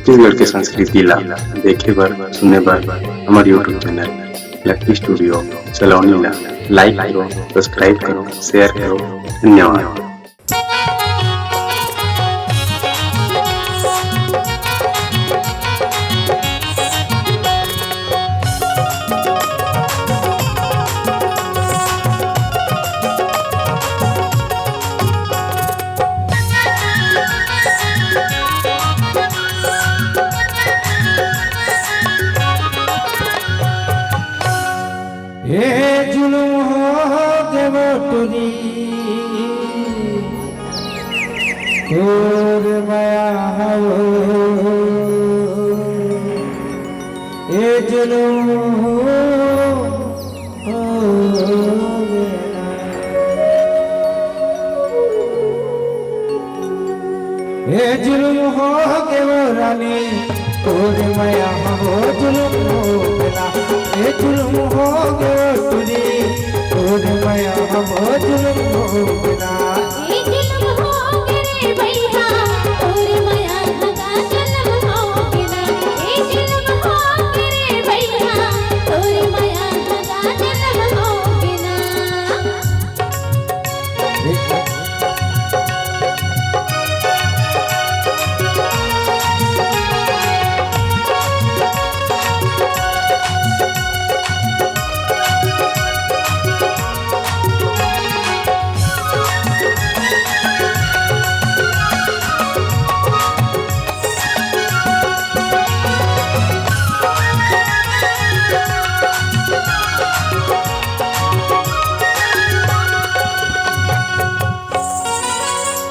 छत्तीसगढ़ के संस्कृति ला देखे बर सुने बर हमार यूट्यूब चैनल लकी स्टूडियो सलोनी ला लाइक करो, सब्सक्राइब करो, शेयर करो। धन्यवाद। हे जुलूम हो देवटुरी तोर माया हो, हे जुलूम हो हे जुलूम हो देवरानी तोर माया हो, जुलूम हो बेला हे जुलूम हो देवटुरी तोर माया हो, जुलूम हो बेला ये जुल्म हो रे भैया तोरे माया लगा जुल्म हो गिला। ये जुल्म हो रे भैया तोरे माया लगा जुल्म हो गिला।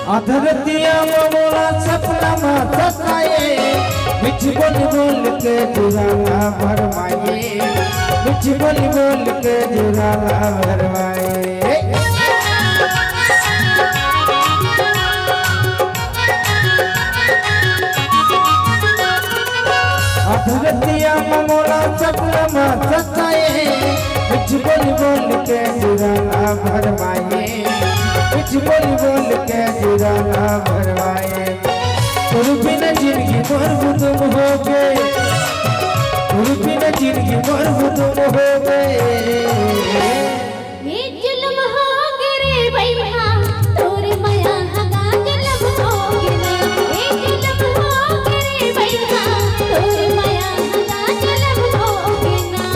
अधरतिया मोला सपना में सताए, मिठ बोल के जुराला भरवाए, मिठ बोल के जुराला भरवाए। अधरतिया मोला सपना में सताए, मिठ बोल के जुराला भरवाए, मिठ बोल के जुराला भरवाए। तुर बिना जिंदगी मरबू तुम हो गए, तुर बिना जिंदगी मरबू तुम हो गए। ये जुल्म हो रे भैया तोरे माया लगा जुल्म हो गिला। ये जुल्म हो रे भैया तोरे माया लगा जुल्म हो गिला।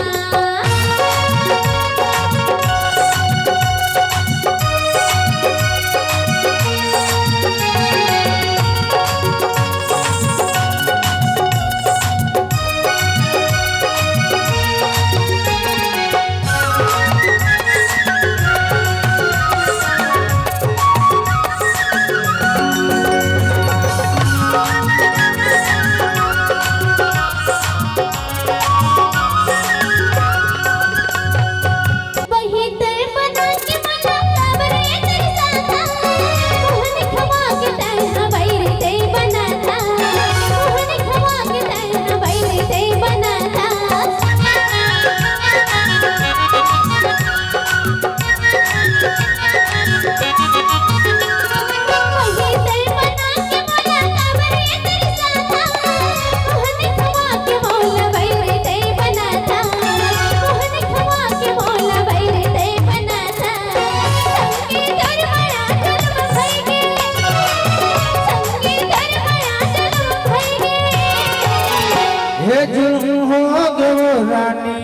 हे जुल्म हो गो रानी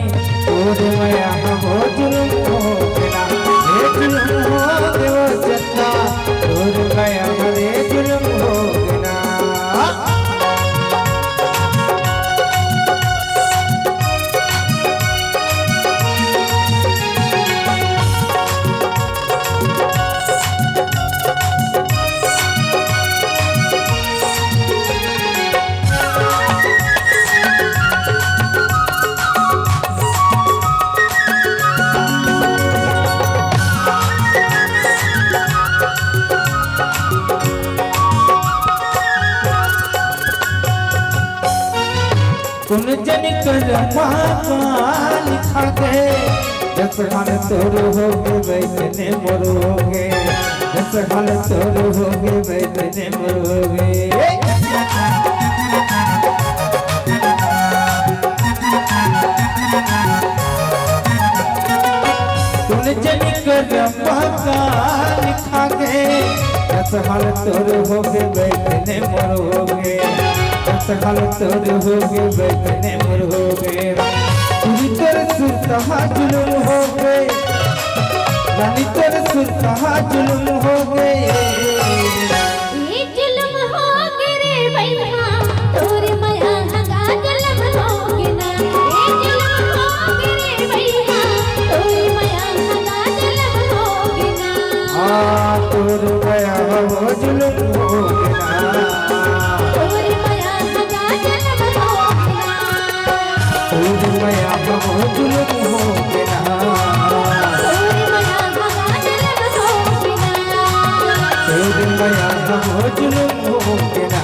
तोर माया हो, जुल्म हो बेला हे जुल्म हो गो जत्ता तोर माया रे जुल्म हो बेला। कुन जन कर लिखा गए, जस हाल तोर होगे वैसने मरोगे, जस हाल तोर होगे वैसने मरोगे। जन कर मकान खागे दस हाल तोर होगे बैठने मोर होगे दस हाल तोर होगे बैठने मोर होगे पूरी तोर सुरता जुलूम होगे रानी तोर सुरता जुलूम होगे ये जुल्म होगे रे भैया तोरे माया हगा जुल्म होगे ना ये जुल्म होगे रे भैया तोरे माया हगा जुल्म होगे ना तोर माया हो जुलूम होगे ना तोरे माया हगा जुल्म होगे ना तोर माया हो जुलूम होगे ना तोरे माया हगा जुल्म होगे ना तोर माया हो जुलूम होगे ना